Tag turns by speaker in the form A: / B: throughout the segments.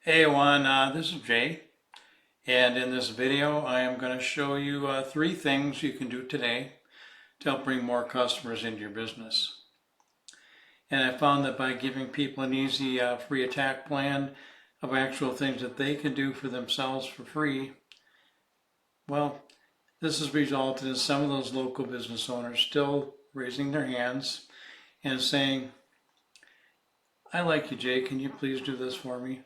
A: Hey Juan, this is Jay, and in this video I am going to show you three things you can do today to help bring more customers into your business. And I found that by giving people an easy free attack plan of actual things that they can do for themselves for free, well, this has resulted in some of those local business owners still raising their hands and saying, I like you, Jay, can you please do this for me?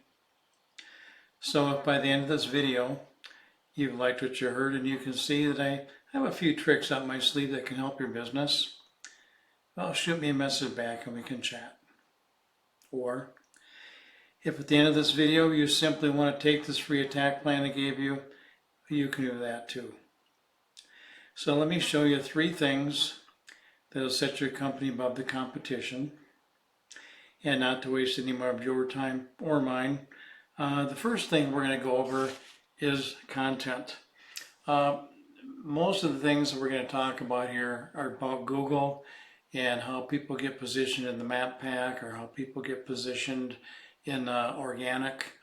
A: So if by the end of this video you've liked what you heard and you can see that I have a few tricks up my sleeve that can help your business, well, shoot me a message back and we can chat. Or if at the end of this video you simply want to take this free attack plan I gave you, you can do that too. So let me show you three things that will set your company above the competition and not to waste any more of your time or mine. The first thing we're going to go over is content. Most of the things that we're going to talk about here are about Google and how people get positioned in the map pack or how people get positioned in organic.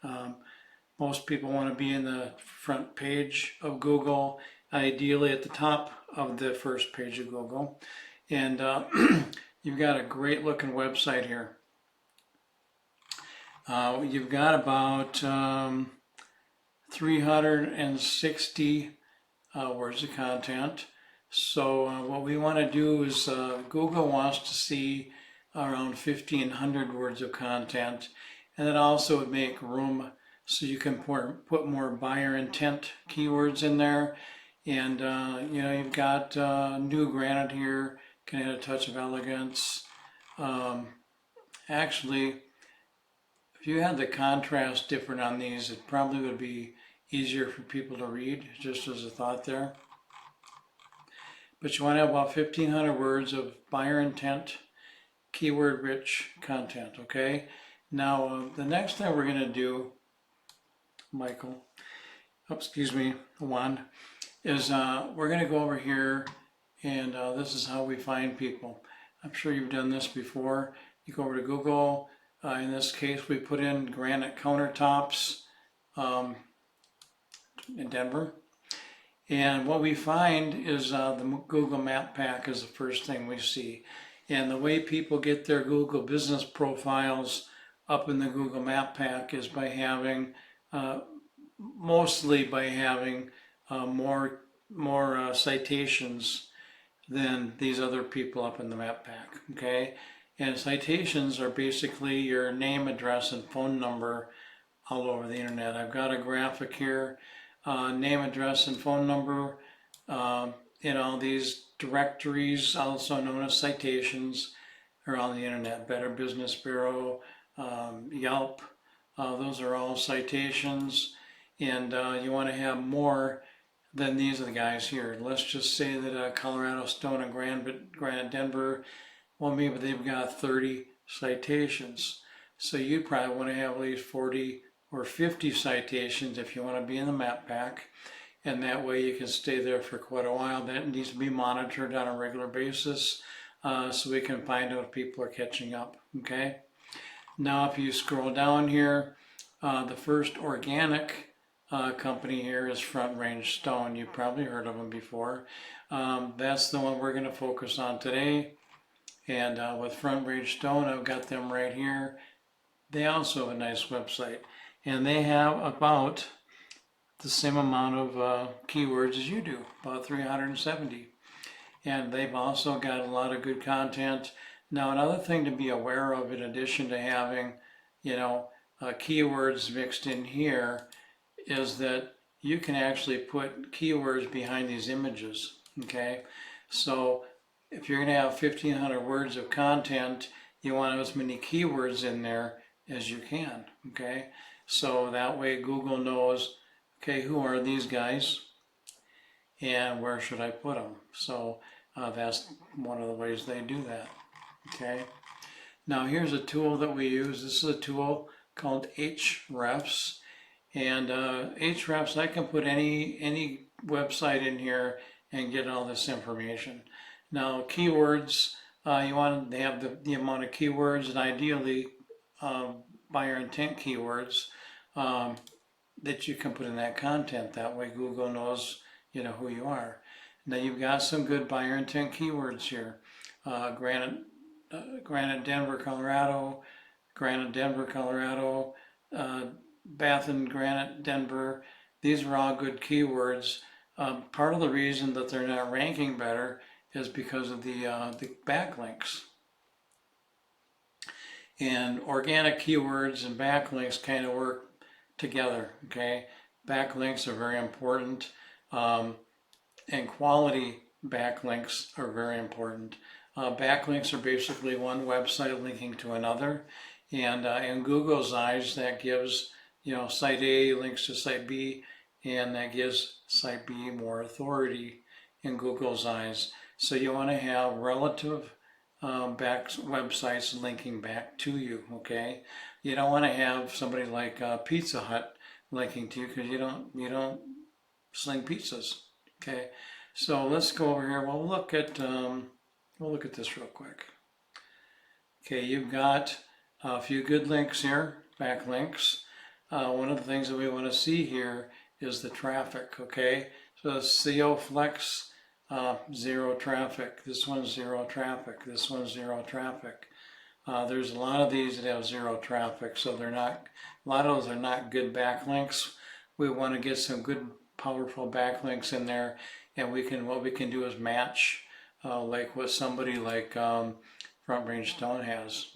A: Most people want to be in the front page of Google, ideally at the top of the first page of Google. And you've got a great looking website here. You've got about 360 words of content. So what we want to do is Google wants to see around 1,500 words of content, and it also would make room so you can put more buyer intent keywords in there. And you've got new granite here, can add a touch of elegance. Actually, if you had the contrast different on these, it probably would be easier for people to read, just as a thought there. But you want to have about 1,500 words of buyer intent, keyword rich content, okay? Now, the next thing we're going to do, Juan, is we're going to go over here, and this is how we find people. I'm sure you've done this before. You go over to Google. In this case, we put in granite countertops in Denver. And what we find is the Google Map Pack is the first thing we see. And the way people get their Google business profiles up in the Google Map Pack is by having, mostly by having more citations than these other people up in the Map Pack, okay? And citations are basically your name, address, and phone number all over the internet. I've got a graphic here, name, address, and phone number. These directories, also known as citations, are on the internet. Better Business Bureau, Yelp, those are all citations. And you want to have more than these are the guys here. Let's just say that Colorado Stone and Granite Denver, well, maybe they've got 30 citations. So you'd probably want to have at least 40 or 50 citations if you want to be in the map pack. And that way you can stay there for quite a while. That needs to be monitored on a regular basis so we can find out if people are catching up, okay? Now if you scroll down here, the first organic company here is Front Range Stone. You've probably heard of them before. That's the one we're going to focus on today. And with Front Range Stone, I've got them right here. They also have a nice website. And they have about the same amount of keywords as you do, about 370. And they've also got a lot of good content. Now, another thing to be aware of, in addition to having, keywords mixed in here, is that you can actually put keywords behind these images, okay? So if you're going to have 1,500 words of content, you want as many keywords in there as you can, okay? So that way Google knows, okay, who are these guys and where should I put them? So that's one of the ways they do that, okay? Now here's a tool that we use. This is a tool called Hrefs. And Hrefs, I can put any website in here and get all this information. Now keywords, you want to have the amount of keywords, and ideally buyer intent keywords. that you can put in that content. That way Google knows, who you are. Now you've got some good buyer intent keywords here. Granite Denver, Colorado, Granite Denver, Colorado, Bath and Granite Denver. These are all good keywords. Part of the reason that they're not ranking better is because of the backlinks. And organic keywords and backlinks kind of work together, okay? Backlinks are very important, and quality backlinks are very important. Backlinks are basically one website linking to another, and in Google's eyes, that gives site A links to site B, and that gives site B more authority in Google's eyes. So you want to have relative websites linking back to you, okay? You don't want to have somebody like Pizza Hut linking to you because you don't sling pizzas, okay? So let's go over here. We'll look at this real quick. Okay, you've got a few good links here, backlinks. One of the things that we want to see here is the traffic, okay? So SEO Flex, 0 traffic. This one's 0 traffic. This one's 0 traffic. There's a lot of these that have 0 traffic, so a lot of those are not good backlinks. We want to get some good, powerful backlinks in there, and what we can do is match like what somebody like Front Range Stone has,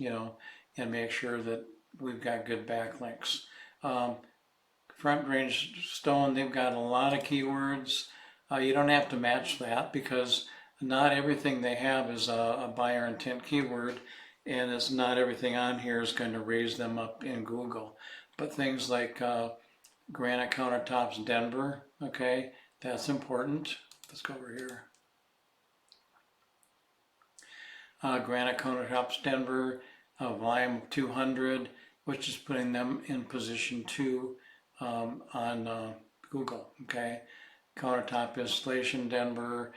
A: and make sure that we've got good backlinks. Front Range Stone, they've got a lot of keywords. You don't have to match that because not everything they have is a buyer intent keyword, and it's not everything on here is going to raise them up in Google. But things like Granite Countertops Denver, okay, that's important. Let's go over here. Granite Countertops Denver, volume 200, which is putting them in position 2 on Google, okay? Countertop Installation Denver.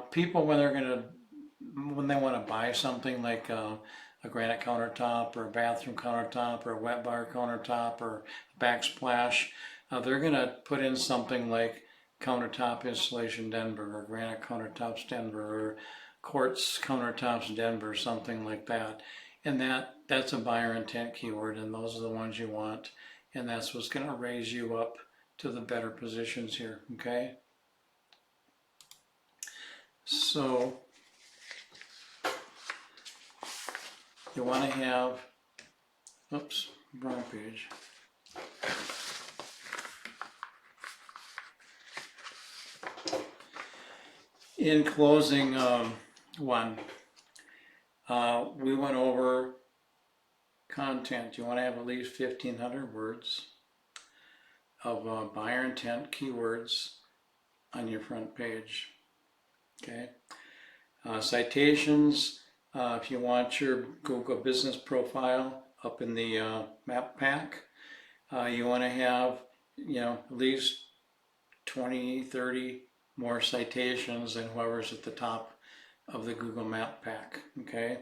A: People when they want to buy something like a granite countertop or a bathroom countertop or a wet bar countertop or backsplash, they're going to put in something like Countertop Installation Denver or Granite Countertops Denver or Quartz Countertops Denver, something like that. And that's a buyer intent keyword, and those are the ones you want, and that's what's going to raise you up to the better positions here, okay? So you want to have, oops, wrong page. In closing, we went over content. You want to have at least 1,500 words of buyer intent keywords on your front page. Okay. Citations. If you want your Google business profile up in the map pack, you want to have at least 20, 30 more citations than whoever's at the top of the Google Map Pack, okay?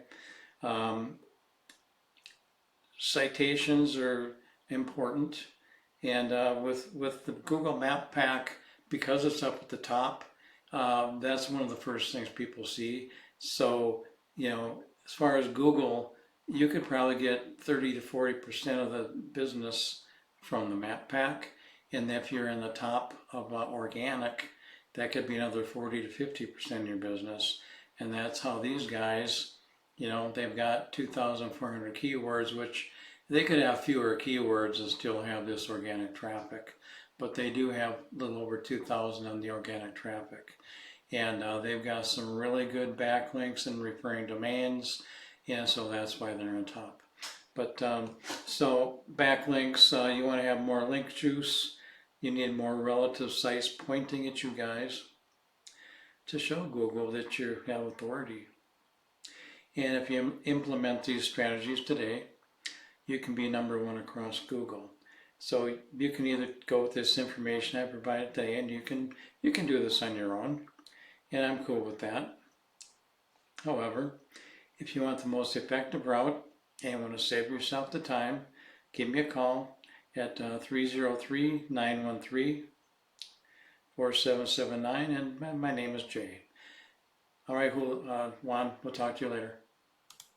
A: Citations are important, and with the Google Map Pack, because it's up at the top, that's one of the first things people see. So, as far as Google, you could probably get 30 to 40% of the business from the Map Pack, and if you're in the top of organic, that could be another 40 to 50% of your business. And that's how these guys, they've got 2,400 keywords, which they could have fewer keywords and still have this organic traffic. But they do have a little over 2,000 on the organic traffic. And they've got some really good backlinks and referring domains. And so that's why they're on top. But so backlinks, you want to have more link juice. You need more relative sites pointing at you guys to show Google that you have authority. And if you implement these strategies today, you can be #1 across Google. So you can either go with this information I provided today, and you can do this on your own, and I'm cool with that. However, if you want the most effective route and want to save yourself the time, give me a call at 303-913-4779, and my name is Jay. All right, Juan, we'll talk to you later.